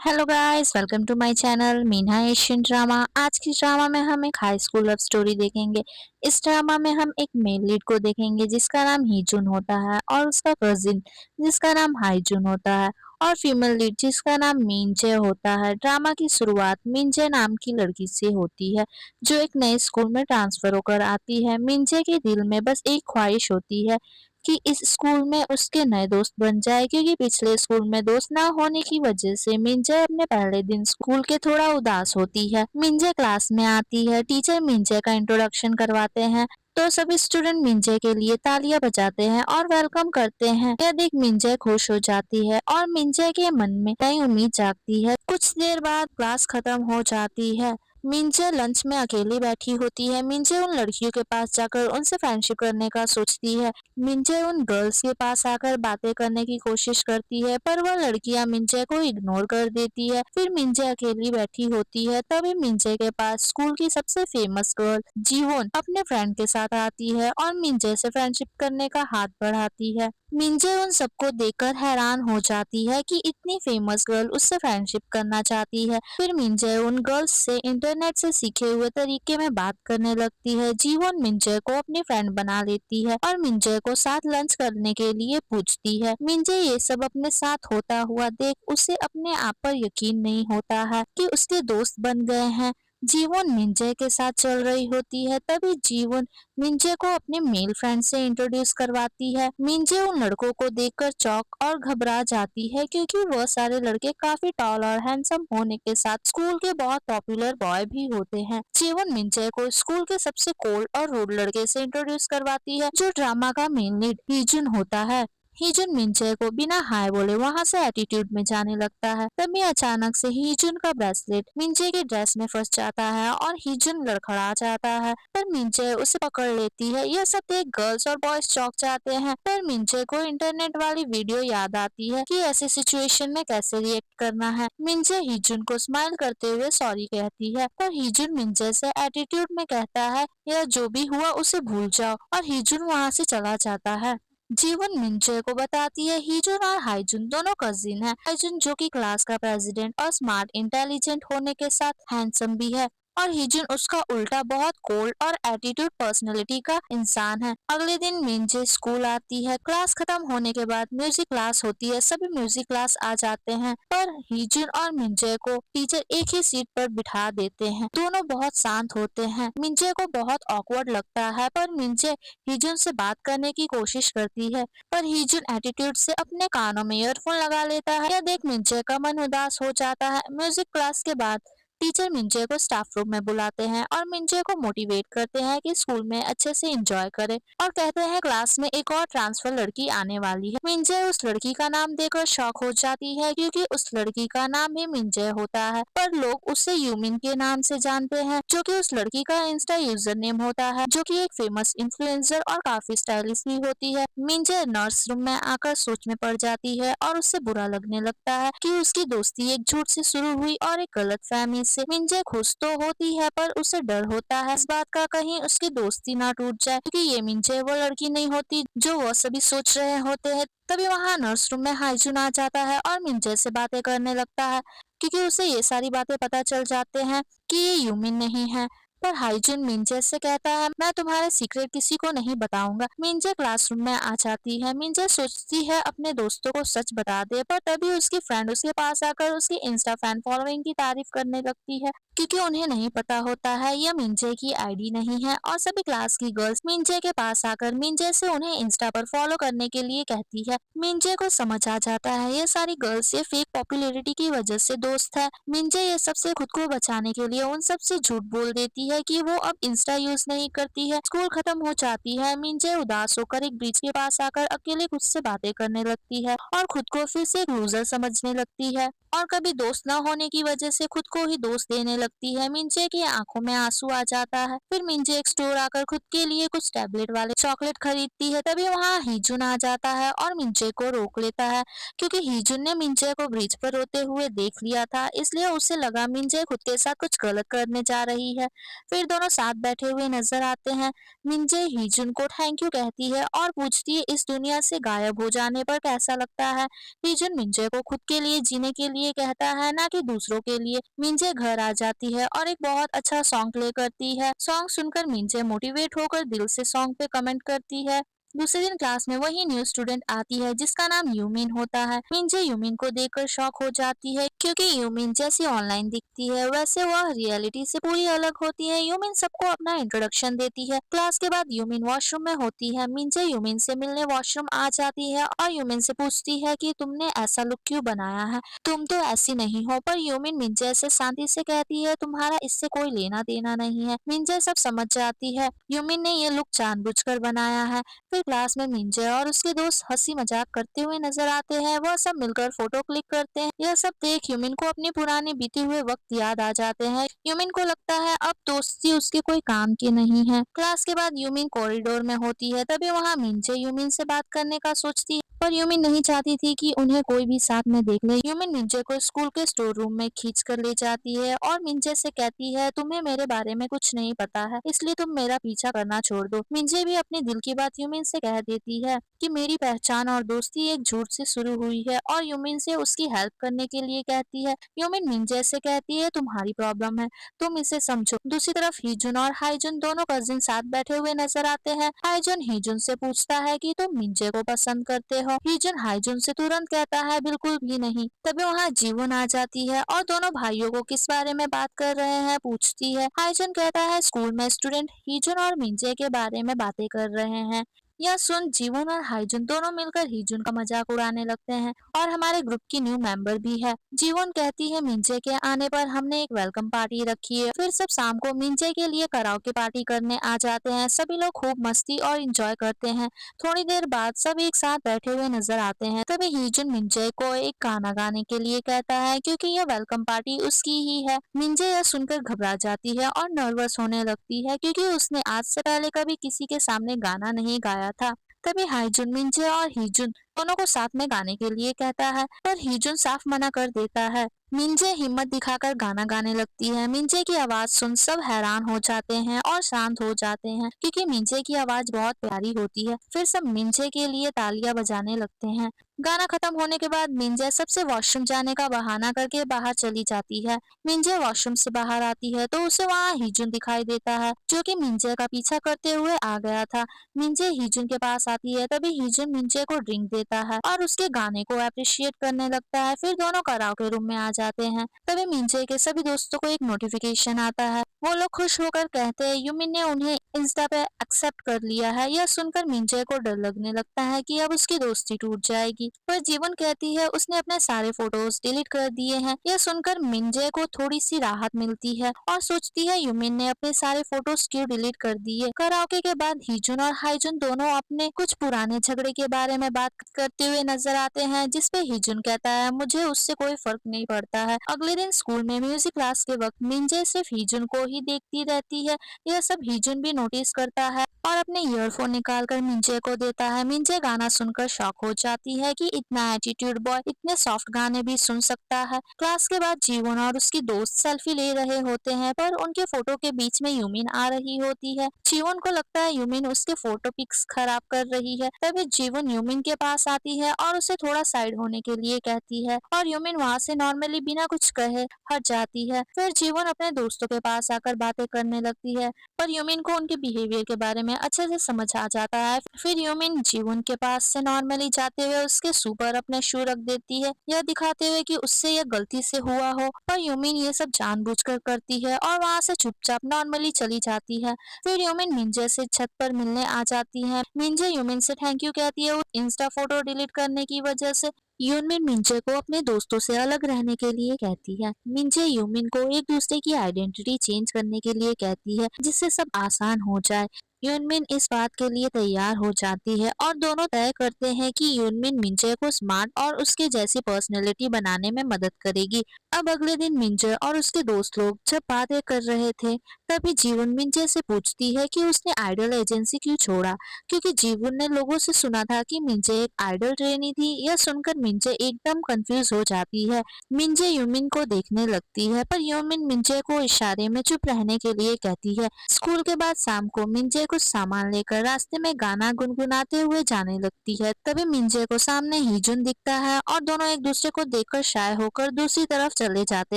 Hello guys, welcome to my channel Meena Asian drama. आज की drama में हम एक हाई स्कूल लव स्टोरी देखेंगे। इस ड्रामा में हम एक मेल लीड को देखेंगे जिसका नाम हीजुन होता है और उसका कजिन जिसका नाम हाईजुन होता है और फीमेल लीड जिसका नाम मीनजे होता है। ड्रामा की शुरुआत मिनजे नाम की लड़की से होती है जो एक नए स्कूल में ट्रांसफर होकर आती है। मिनजे के दिल में बस एक ख्वाहिश होती है कि इस स्कूल में उसके नए दोस्त बन जाए, क्योंकि पिछले स्कूल में दोस्त ना होने की वजह से मिंजे अपने पहले दिन स्कूल के थोड़ा उदास होती है। मिंजे क्लास में आती है, टीचर मिंजे का इंट्रोडक्शन करवाते हैं तो सभी स्टूडेंट मिंजे के लिए तालियां बजाते हैं और वेलकम करते हैं। यह देख मिंजे खुश हो जाती है और मिंजे के मन में नई उम्मीद जागती है। कुछ देर बाद क्लास खत्म हो जाती है। मिंजे लंच में अकेली बैठी होती है। मिंजे उन लड़कियों के पास जाकर उनसे फ्रेंडशिप करने का सोचती है। मिंजे उन गर्ल्स के पास आकर बातें करने की कोशिश करती है पर वह लड़कियां मिंजे को इग्नोर कर देती है। फिर मिंजे अकेली बैठी होती है, तभी मिंजे के पास स्कूल की सबसे फेमस गर्ल जीवोन अपने फ्रेंड के साथ आती है और मिंजे से फ्रेंडशिप करने का हाथ बढ़ाती है। मिंजे उन सबको देखकर हैरान हो जाती है कि इतनी फेमस गर्ल उससे फ्रेंडशिप करना चाहती है। फिर मिंजे उन गर्ल्स से इंटरनेट से सीखे हुए तरीके में बात करने लगती है। जीवन मिंजे को अपनी फ्रेंड बना लेती है और मिंजे को साथ लंच करने के लिए पूछती है। मिंजे ये सब अपने साथ होता हुआ देख उसे अपने आप पर यकीन नहीं होता है कि उसके दोस्त बन गए हैं। जीवन मिंजे के साथ चल रही होती है, तभी जीवन मिंजे को अपने मेल फ्रेंड से इंट्रोड्यूस करवाती है। मिंजे उन लड़कों को देखकर चौंक और घबरा जाती है क्योंकि वह सारे लड़के काफी टॉल और हैंडसम होने के साथ स्कूल के बहुत पॉपुलर बॉय भी होते हैं। जीवन मिंजे को स्कूल के सबसे कोल्ड और रूड लड़के से इंट्रोड्यूस करवाती है जो ड्रामा का मेन लीड हीजुन होता है। हीजुन मिंजे को बिना हाय बोले वहां से एटीट्यूड में जाने लगता है। तभी अचानक से हीजुन का ब्रेसलेट मिंजे के ड्रेस में फंस जाता है और हीजुन लड़खड़ा जाता है पर मिंजे उसे पकड़ लेती है। यह सब देख गर्ल्स और बॉयज चौंक जाते हैं पर मिंजे को इंटरनेट वाली वीडियो याद आती है कि ऐसे सिचुएशन में कैसे रिएक्ट करना है। मिंजे हीजुन को स्माइल करते हुए सॉरी कहती है पर हीजुन मिंजे से एटीट्यूड में कहता है यह जो भी हुआ उसे भूल जाओ और हीजुन वहां से चला जाता है। जीवन मिंजे को बताती है हीजुन और हाईजुन दोनों कजिन हैं। हाईजुन जो कि क्लास का प्रेसिडेंट और स्मार्ट इंटेलिजेंट होने के साथ हैंडसम भी है और हीजुन उसका उल्टा बहुत कोल्ड और एटीट्यूड पर्सनालिटी का इंसान है। अगले दिन मिंजे स्कूल आती है। क्लास खत्म होने के बाद म्यूजिक क्लास होती है। सभी म्यूजिक क्लास आ जाते हैं पर हीजुन और मिंजे को टीचर एक ही सीट पर बिठा देते हैं। दोनों बहुत शांत होते हैं। मिंजे को बहुत ऑकवर्ड लगता है पर मिंजे हीजुन से बात करने की कोशिश करती है पर हीजुन एटीट्यूड से अपने कानों में ईयरफोन लगा लेता है। यह देख मिंजे का मन उदास हो जाता है। म्यूजिक क्लास के बाद टीचर मिंजे को स्टाफ रूम में बुलाते हैं और मिंजे को मोटिवेट करते हैं कि स्कूल में अच्छे से एंजॉय करे और कहते हैं क्लास में एक और ट्रांसफर लड़की आने वाली है। मिंजे उस लड़की का नाम देकर शॉक हो जाती है क्योंकि उस लड़की का नाम भी मिंजे होता है पर लोग उसे यूमिन के नाम से जानते हैं जो कि उस लड़की का इंस्टा यूजर नेम होता है जो कि एक फेमस इन्फ्लुएंसर और काफी स्टाइलिश भी होती है। मिंजे नर्स रूम में आकर सोच में पड़ जाती है और उससे बुरा लगने लगता है कि उसकी दोस्ती एक झूठ से शुरू हुई और एक गलत फहमी से। मिंजे खुश तो होती है पर उसे डर होता है इस बात का कहीं उसकी दोस्ती ना टूट जाए क्योंकि ये मिंजे वो लड़की नहीं होती जो वह सभी सोच रहे होते हैं। तभी वहाँ नर्स रूम में हाईजुन आ जाता है और मिंजे से बातें करने लगता है क्योंकि उसे ये सारी बातें पता चल जाते हैं कि ये यूमिन नहीं है। पर हाईजुन मिंजे से कहता है मैं तुम्हारे सीक्रेट किसी को नहीं बताऊंगा। मिंजे क्लासरूम में आ जाती है। मिंजे सोचती है अपने दोस्तों को सच बता दे पर तभी उसकी फ्रेंड उसके पास आकर उसकी इंस्टा फैन फॉलोइंग की तारीफ करने लगती है क्योंकि उन्हें नहीं पता होता है यह मिंजे की आईडी नहीं है और सभी क्लास की गर्ल्स मिंजे के पास आकर मिंजे से उन्हें इंस्टा पर फॉलो करने के लिए कहती है। मिंजे को समझ आ जाता है ये सारी गर्ल्स ये फेक पॉपुलैरिटी की वजह से दोस्त है। मिंजे ये सबसे खुद को बचाने के लिए उन सबसे झूठ बोल देती है कि वो अब इंस्टा यूज नहीं करती है। स्कूल खत्म हो जाती है। मिंजे उदास होकर एक ब्रिज के पास आकर अकेले खुद से बातें करने लगती है और खुद को फिर से एक लूजर समझने लगती है और कभी दोस्त न होने की वजह से खुद को ही दोस्त देने लगती है। मिंजे की आंखों में आंसू आ जाता है। फिर मिंजे एक स्टोर आकर खुद के लिए कुछ टैबलेट वाले चॉकलेट खरीदती है। तभी वहाँ हीजुन आ जाता है और मिंजे को रोक लेता है, क्योंकि हीजुन ने मिंजे को ब्रिज पर रोते हुए देख लिया था, इसलिए उसे लगा मिंजे खुद के साथ कुछ गलत करने जा रही है। फिर दोनों साथ बैठे हुए नजर आते हैं। मिंजे हीजुन को थैंक यू कहती है और पूछती है इस दुनिया से गायब हो जाने पर कैसा लगता है। हीजुन मिंजे को खुद के लिए जीने के लिए कहता है, ना कि दूसरों के लिए। मिंजे घर आ जाती है और एक बहुत अच्छा सॉन्ग प्ले करती है। सॉन्ग सुनकर मिंजे मोटिवेट होकर दिल से सॉन्ग पे कमेंट करती है। दूसरे दिन क्लास में वही न्यू स्टूडेंट आती है जिसका नाम यूमिन होता है। मिंजे यूमिन को देखकर शॉक हो जाती है, क्योंकि यूमिन जैसी ऑनलाइन दिखती है वैसे वह रियलिटी से पूरी अलग होती है। यूमिन सबको अपना इंट्रोडक्शन देती है। क्लास के बाद यूमिन वॉशरूम में होती है। मिंजे यूमिन से मिलने वॉशरूम आ जाती है और यूमिन से पूछती है कि तुमने ऐसा लुक क्यों बनाया है, तुम तो ऐसी नहीं हो। पर यूमिन मिंजे से शांति से कहती है तुम्हारा इससे कोई लेना देना नहीं है। मिंजे सब समझ जाती है, यूमिन ने ये लुक जानबूझकर बनाया है। फिर क्लास में मिंजे और उसके दोस्त हंसी मजाक करते हुए नजर आते हैं। वह सब मिलकर फोटो क्लिक करते हैं। यह सब देख यूमिन को अपने पुराने बीते हुए वक्त याद आ जाते हैं। यूमिन को लगता है अब दोस्ती उसके कोई काम की नहीं है। क्लास के बाद यूमिन कॉरिडोर में होती है। तभी वहाँ मिंजे यूमिन से बात करने का सोचती है, पर यूमिन नहीं चाहती थी कि उन्हें कोई भी साथ में देख ले। यूमिन मिंजे को स्कूल के स्टोर रूम में खींच कर ले जाती है और मिंजे से कहती है तुम्हें मेरे बारे में कुछ नहीं पता है, इसलिए तुम मेरा पीछा करना छोड़ दो। मिंजे भी अपने दिल की बात यूमिन से कह देती है कि मेरी पहचान और दोस्ती एक झूठ से शुरू हुई है, और यूमिन से उसकी हेल्प करने के लिए कहती है। यूमिन मिंजे से कहती है तुम्हारी प्रॉब्लम है, तुम इसे समझो। दूसरी तरफ हीजुन और हाईजुन दोनों कजिन साथ बैठे हुए नजर आते हैं। हाईजुन हीजुन से पूछता है कि तुम मिंजे को पसंद करते हो। हीजुन हाईजुन से तुरंत कहता है बिल्कुल भी नहीं। तभी वहाँ जीवन आ जाती है और दोनों भाइयों को किस बारे में बात कर रहे हैं पूछती है। हाईजुन कहता है स्कूल में स्टूडेंट हीजुन और मिंजे के बारे में बातें कर रहे हैं। यह सुन जीवन और हाईजुन दोनों मिलकर हीजुन का मजाक उड़ाने लगते हैं, और हमारे ग्रुप की न्यू मेंबर भी है। जीवन कहती है मिंजे के आने पर हमने एक वेलकम पार्टी रखी है। फिर सब शाम को मिंजे के लिए कराओके पार्टी करने आ जाते हैं। सभी लोग खूब मस्ती और इंजॉय करते हैं। थोड़ी देर बाद सब एक साथ बैठे हुए नजर आते हैं। तभी हीजुन मिंजे को एक गाना गाने के लिए कहता है, क्योंकि यह वेलकम पार्टी उसकी ही है। मिंजे यह सुनकर घबरा जाती है और नर्वस होने लगती है, क्योंकि उसने आज से पहले कभी किसी के सामने गाना नहीं गाया था। तभी हाईजुन मिंजे और हीजुन दोनों को साथ में गाने के लिए कहता है, पर हीजुन साफ मना कर देता है। मिंजे हिम्मत दिखाकर गाना गाने लगती है। मिंजे की आवाज सुन सब हैरान हो जाते हैं और शांत हो जाते हैं, क्योंकि मिंजे की आवाज बहुत प्यारी होती है। फिर सब मिंजे के लिए तालियां बजाने लगते हैं। गाना खत्म होने के बाद मिंजे सबसे वॉशरूम जाने का बहाना करके बाहर चली जाती है। मिंजे वॉशरूम से बाहर आती है तो उसे वहाँ हीजुन दिखाई देता है, जो कि मिंजे का पीछा करते हुए आ गया था। मिंजे हीजुन के पास आती है। तभी हीजुन मिंजे को ड्रिंक देता है और उसके गाने को अप्रिशिएट करने लगता है। फिर दोनों कराओके रूम में आ जाते हैं। तभी मिंजे के सभी दोस्तों को एक नोटिफिकेशन आता है। वो लोग खुश होकर कहते हैं यूमिन ने उन्हें इंस्टा पे एक्सेप्ट कर लिया है। यह सुनकर मिंजे को डर लगने लगता है कि अब उसकी दोस्ती टूट जाएगी, पर जीवन कहती है उसने अपने सारे फोटोज डिलीट कर दिए हैं। यह सुनकर मिंजे को थोड़ी सी राहत मिलती है और सोचती है यूमिन ने अपने सारे फोटोज क्यों डिलीट कर दिए। कराओके के बाद हीजुन और हाईजुन दोनों अपने कुछ पुराने झगड़े के बारे में बात करते हुए नजर आते हैं, जिसपे हीजुन कहता है मुझे उससे कोई फर्क नहीं पड़ता है। अगले दिन स्कूल में म्यूजिक क्लास के वक्त मिंजे सिर्फ हीजुन को ही देखती रहती है। यह सब हीजुन भी नोटिस करता है और अपने ईयरफोन निकालकर मिंजे को देता है। मिंजे गाना सुनकर शॉक हो जाती है कि इतना एटीट्यूड बॉय इतने सॉफ्ट गाने भी सुन सकता है। क्लास के बाद जीवन और उसकी दोस्त सेल्फी ले रहे होते हैं, पर उनके फोटो के बीच में यूमिन आ रही होती है। जीवन को लगता है यूमिन उसके फोटो पिक्स खराब कर रही है। तभी जीवन यूमिन के पास आती है और उसे थोड़ा साइड होने के लिए कहती है, और यूमिन वहाँ से नॉर्मली बिना कुछ कहे हट जाती है। फिर जीवन अपने दोस्तों के पास आकर बातें करने लगती है, पर यूमिन को उनके बिहेवियर के बारे में अच्छे से समझ आ जाता है। फिर यूमिन जीवन के पास से नॉर्मली जाते हुए उसके शू पर अपने शू रख देती है, यह दिखाते हुए कि उससे यह गलती से हुआ हो। पर यूमिन ये सब जानबूझकर करती है और वहाँ से चुपचाप नॉर्मली चली जाती है। फिर यूमिन मिंजे से छत पर मिलने आ जाती है। मिंजे यूमिन से थैंक यू कहती है इंस्टा फोटो डिलीट करने की वजह से। यूमिन मिंजे को अपने दोस्तों से अलग रहने के लिए कहती है। मिंजे यूमिन को एक दूसरे की आइडेंटिटी चेंज करने के लिए कहती है, जिससे सब आसान हो जाए। यूनमिन इस बात के लिए तैयार हो जाती है और दोनों तय करते हैं कि यूनमिन मिंजे को स्मार्ट और उसके जैसी पर्सनैलिटी बनाने में मदद करेगी। अब अगले दिन मिंजे और उसके दोस्त लोग जब बातें कर रहे थे, तभी जीवन मिंजे से पूछती है कि उसने आइडल एजेंसी क्यों छोड़ा, क्योंकि जीवन ने लोगों से सुना था कि मिंजे एक आइडल ट्रेनी थी। यह सुनकर मिंजे एकदम कंफ्यूज हो जाती है। मिंजे यूमिन को देखने लगती है, पर यूमिन मिंजे को इशारे में चुप रहने के लिए कहती है। स्कूल के बाद शाम को मिंजे कुछ सामान लेकर रास्ते में गाना गुनगुनाते हुए जाने लगती है। तभी मिंजे को सामने हिजुन दिखता है और दोनों एक दूसरे को देखकर शाय होकर दूसरी तरफ चले जाते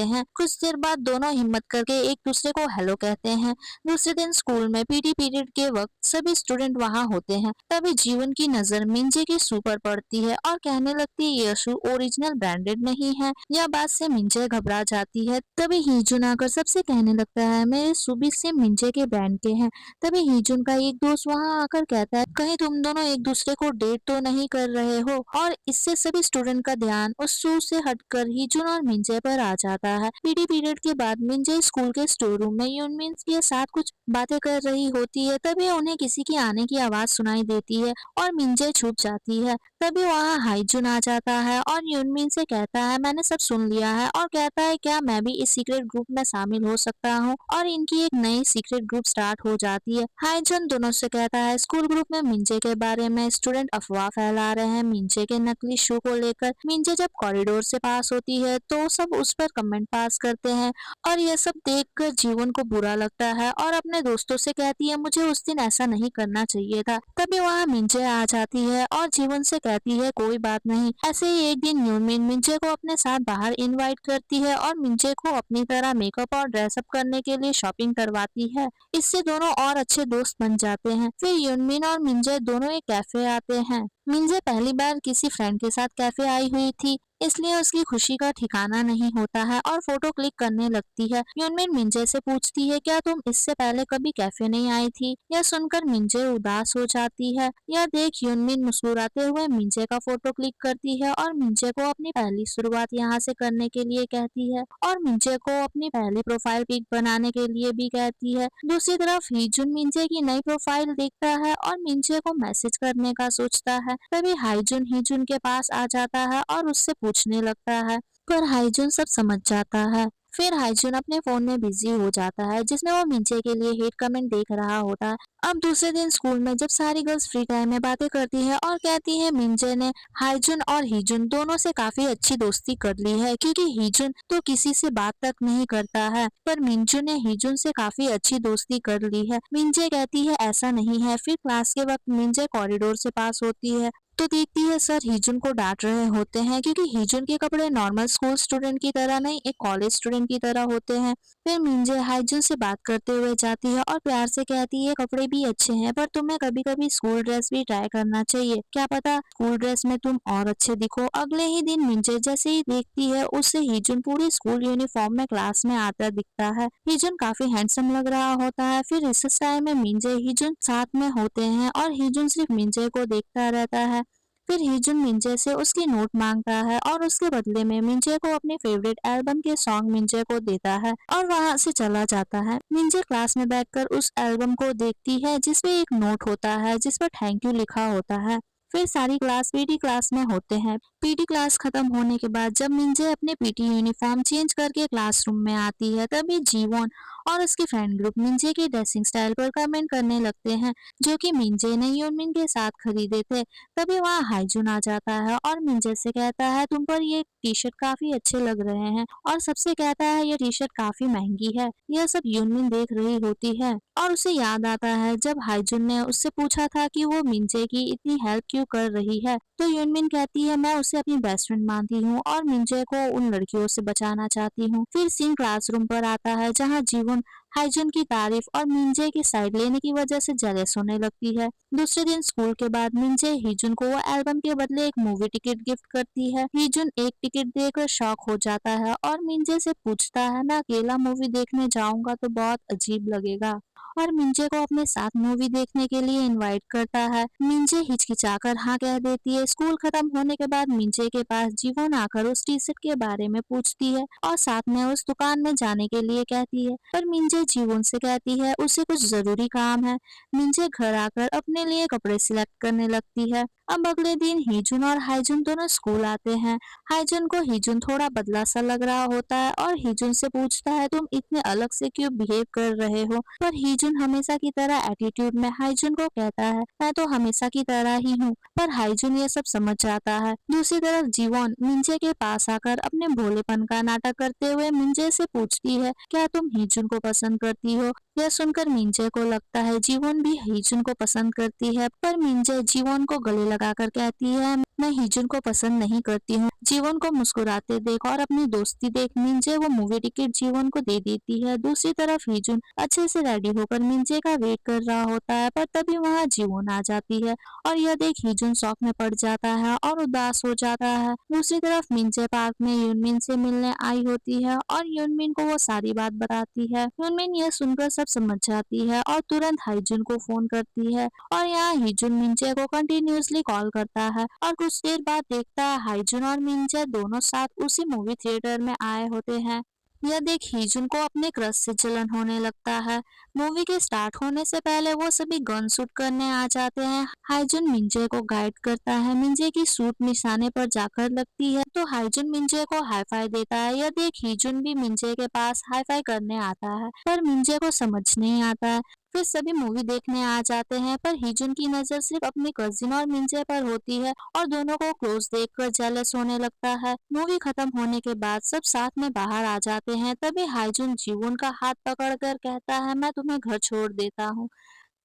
हैं। कुछ देर बाद दोनों हिम्मत करके एक दूसरे को हेलो कहते हैं। दूसरे दिन स्कूल में पीटी पीरियड के वक्त सभी स्टूडेंट वहाँ होते हैं। तभी जीवन की नजर मिंजे की शू पर पड़ती है और कहने लगती है यह शू ओरिजिनल ब्रांडेड नहीं है। यह बात से मिंजे घबरा जाती है। तभी हिजुन आकर सबसे कहने लगता है मेरे शू भी सेम मिंजे के ब्रांड के हैं। तभी हिजुन का एक दोस्त वहाँ आकर कहता है कहीं तुम दोनों एक दूसरे को डेट तो नहीं कर रहे हो, और इससे सभी स्टूडेंट का ध्यान उस शू से हटकर हिजुन और मिंजे पर आ जाता है। पीटी पीरियड के बाद मिंजे स्कूल के स्टोर रूम में यूनमिन के साथ कुछ बातें कर रही होती है। तभी उन्हें किसी की आने की आवाज सुनाई देती है और मिंजे छुप जाती है। तभी वहाँ हाइजुन आ जाता है और यूनमिन से कहता है मैंने सब सुन लिया है, और कहता है क्या मैं भी इस सीक्रेट ग्रुप में शामिल हो सकता हूँ, और इनकी एक नई सीक्रेट ग्रुप स्टार्ट हो जाती है। हाइजुन दोनों से कहता है स्कूल ग्रुप में मिंजे के बारे में स्टूडेंट अफवाह फैला रहे हैं मिंजे के नकली शू को लेकर। मिंजे जब कॉरिडोर से पास होती है तो सब उस पर कमेंट पास करते हैं, और यह सब देखकर जीवन को बुरा लगता है और अपने दोस्तों से कहती है मुझे उस दिन ऐसा नहीं करना चाहिए था। तभी वहाँ मिंजे आ जाती है और जीवन से कहती है कोई बात नहीं। ऐसे ही एक दिन यूमिन मिंजे को अपने साथ बाहर इनवाइट करती है और मिंजे को अपनी तरह मेकअप और ड्रेसअप करने के लिए शॉपिंग करवाती है। इससे दोनों और अच्छे दोस्त बन जाते हैं। फिर यूनमिन और मिंजे दोनों एक कैफे आते हैं। मिंजे पहली बार किसी फ्रेंड के साथ कैफे आई हुई थी, इसलिए उसकी खुशी का ठिकाना नहीं होता है और फोटो क्लिक करने लगती है। यूनमिन मिंजे से पूछती है क्या तुम इससे पहले कभी कैफे नहीं आई थी। यह सुनकर मिंजे उदास हो जाती है। यह देख यूनमिन मुस्कुराते हुए मिंजे का फोटो क्लिक करती है और मिंजे को अपनी पहली शुरुआत यहाँ से करने के लिए कहती है, और मिंजे को अपनी पहली प्रोफाइल पिक बनाने के लिए भी कहती है। दूसरी तरफ हिजुन मिंजे की नई प्रोफाइल देखता है और मिंजे को मैसेज करने का सोचता है। तभी हाइजुन हिजुन के पास आ जाता है और उससे पूछने लगता है, पर हाइजुन सब समझ जाता है। फिर हाइजुन अपने फोन में बिजी हो जाता है जिसमें वो मिंजे के लिए हेट कमेंट देख रहा होता है। अब दूसरे दिन स्कूल में जब सारी गर्ल्स फ्री टाइम में बातें करती है और कहती है मिंजे ने हाइजुन और हिजुन दोनों से काफी अच्छी दोस्ती कर ली है, क्योंकि हिजुन तो किसी से बात तक नहीं करता है, पर मिंजू ने हिजुन से काफी अच्छी दोस्ती कर ली है। मिंजे कहती है ऐसा नहीं है। फिर क्लास के वक्त मिंजे कॉरिडोर से पास होती है तो देखती है सर हिजुन को डांट रहे होते हैं, क्योंकि हिजुन के कपड़े नॉर्मल स्कूल स्टूडेंट की तरह नहीं एक कॉलेज स्टूडेंट की तरह होते हैं। फिर मिंजे हाइजुन से बात करते हुए जाती है और प्यार से कहती है कपड़े भी अच्छे हैं, पर तुम्हें कभी कभी स्कूल ड्रेस भी ट्राई करना चाहिए, क्या पता स्कूल ड्रेस में तुम और अच्छे दिखो। अगले ही दिन मिंजे जैसे ही देखती है उससे हिजुन पूरी स्कूल यूनिफॉर्म में क्लास में आता दिखता है। हिजुन काफी हैंडसम लग रहा होता है। फिर रिसेस टाइम में मिंजे हिजुन साथ में होते हैं और हिजुन सिर्फ मिंजे को देखता रहता है। फिर हिजुन मिंजे से उसकी नोट मांगता है और उसके बदले में मिंजे को अपने फेवरेट एल्बम के सॉन्ग मिंजे को देता है और वहां से चला जाता है। मिंजे क्लास में बैठकर उस एल्बम को देखती है जिसमें एक नोट होता है जिस पर थैंक यू लिखा होता है। फिर सारी क्लास पीटी क्लास में होते हैं। पीटी क्लास खत्म होने के बाद जब मिंजे अपने पीटी यूनिफॉर्म चेंज करके क्लासरूम में आती है, तभी जीवोन और उसके फ्रेंड ग्रुप मिंजे की ड्रेसिंग स्टाइल पर कमेंट करने लगते हैं, जो कि मिंजे ने यूनमिन के साथ खरीदे थे। तभी वहाँ हाइजुन आ जाता है और मिंजे से कहता है तुम पर ये टी शर्ट काफी अच्छे लग रहे हैं, और सबसे कहता है ये टी शर्ट काफी महंगी है। यह सब यूनमिन देख रही होती है और उसे याद आता है जब हाइजुन ने उससे पूछा था कि वो मिंजे की इतनी हेल्प क्यों कर रही है, तो यूनमिन कहती है मैं उसे अपनी बेस्ट फ्रेंड मानती हूँ और मिंजे को उन लड़कियों से बचाना चाहती हूँ। फिर सीन क्लासरूम पर आता है जहाँ जीवन हाइजुन की तारीफ और मिंजे की साइड लेने की वजह से जेलस होने लगती है। दूसरे दिन स्कूल के बाद मिंजे हिजुन को वो एल्बम के बदले एक मूवी टिकट गिफ्ट करती है। हिजुन एक टिकट देकर शॉक हो जाता है और मिंजे से पूछता है मैं अकेला मूवी देखने जाऊंगा तो बहुत अजीब लगेगा, और मिंजे को अपने साथ मूवी देखने के लिए इनवाइट करता है। मिंजे हिचकिचाकर हाँ कह देती है। स्कूल खत्म होने के बाद मिंजे के पास जीवन आकर उस टी शर्ट के बारे में पूछती है और साथ में उस दुकान में जाने के लिए कहती है, पर मिंजे जीवन से कहती है उसे कुछ जरूरी काम है। मिंजे घर आकर अपने लिए कपड़े सिलेक्ट करने लगती है। अब अगले दिन हीजुन और हाईजुन दोनों स्कूल आते हैं। हाईजुन को हीजुन थोड़ा बदला सा लग रहा होता है और हीजुन से पूछता है तुम इतने अलग से क्यों बिहेव कर रहे हो, पर हीजुन हमेशा की तरह एटीट्यूड में हाईजुन को कहता है मैं तो हमेशा की तरह ही हूँ, पर हाईजुन ये सब समझ जाता है। दूसरी तरफ जीवोन मिंजे के पास आकर अपने भोलेपन का नाटक करते हुए मिंजे से पूछती है क्या तुम हीजुन को पसंद करती हो। यह सुनकर मिंजे को लगता है जीवोन भी हीजुन को पसंद करती है, पर मिंजे जीवोन को गले लगाकर कहती है मैं हीजुन को पसंद नहीं करती हूँ। जीवन को मुस्कुराते देख और अपनी दोस्ती देख मिंजे वो मूवी टिकट जीवन को दे देती है। दूसरी तरफ हीजुन अच्छे से रेडी होकर मिंजे का वेट कर रहा होता है, पर तभी वहाँ जीवन आ जाती है और यह देख हीजुन शौक में पड़ जाता है और उदास हो जाता है। दूसरी तरफ मिंजे पार्क में यूनमिन से मिलने आई होती है और यूनमिन को वो सारी बात बताती है। यूनमिन यह सुनकर सब समझ जाती है और तुरंत हाईजुन को फोन करती है और यहाँ हीजुन मिंजे को कंटिन्यूअसली कॉल करता है और कुछ देर बाद देखता है हाईजुन और मिंजे दोनों साथ उसी मूवी थिएटर में आए होते हैं। यह देख हीजुन को अपने क्रश से जलन होने लगता है। मूवी के स्टार्ट होने से पहले वो सभी गन शूट करने आ जाते हैं। हाईजुन मिंजे को गाइड करता है। मिंजे की शूट निशाने पर जाकर लगती है तो हाईजुन मिंजे को हाई फाई देता है। यह देख हीजुन भी मिंजे के पास हाई फाई करने आता है, पर मिंजे को समझ नहीं आता है। फिर सभी मूवी देखने आ जाते हैं, पर हीजुन की नजर सिर्फ अपनी कजिन और मिंजे पर होती है और दोनों को क्लोज देखकर जेलस होने लगता है। मूवी खत्म होने के बाद सब साथ में बाहर आ जाते हैं। तभी हाईजुन जीवुन का हाथ पकड़कर कहता है मैं तुम्हें घर छोड़ देता हूँ,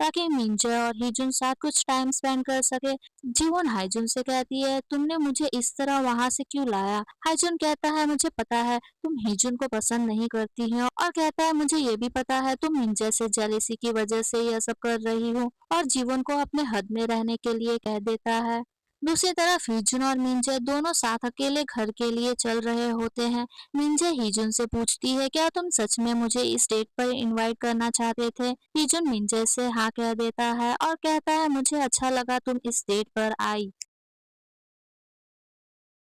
ताकि मिंजे और हिजुन साथ कुछ टाइम स्पेंड कर सके। जीवोन हाईजुन से कहती है तुमने मुझे इस तरह वहां से क्यों लाया। हाईजुन कहता है मुझे पता है तुम हिजुन को पसंद नहीं करती हो, और कहता है मुझे ये भी पता है तुम मिंजे से जेलेसी की वजह से यह सब कर रही हो, और जीवन को अपने हद में रहने के लिए कह देता है। दूसरी तरफ हिजुन और मिंजे दोनों साथ अकेले घर के लिए चल रहे होते हैं। मिंजे हिजुन से पूछती है क्या तुम सच में मुझे इस डेट पर इनवाइट करना चाहते थे। हिजुन मिंजे से हाँ कह देता है और कहता है मुझे अच्छा लगा तुम इस डेट पर आई।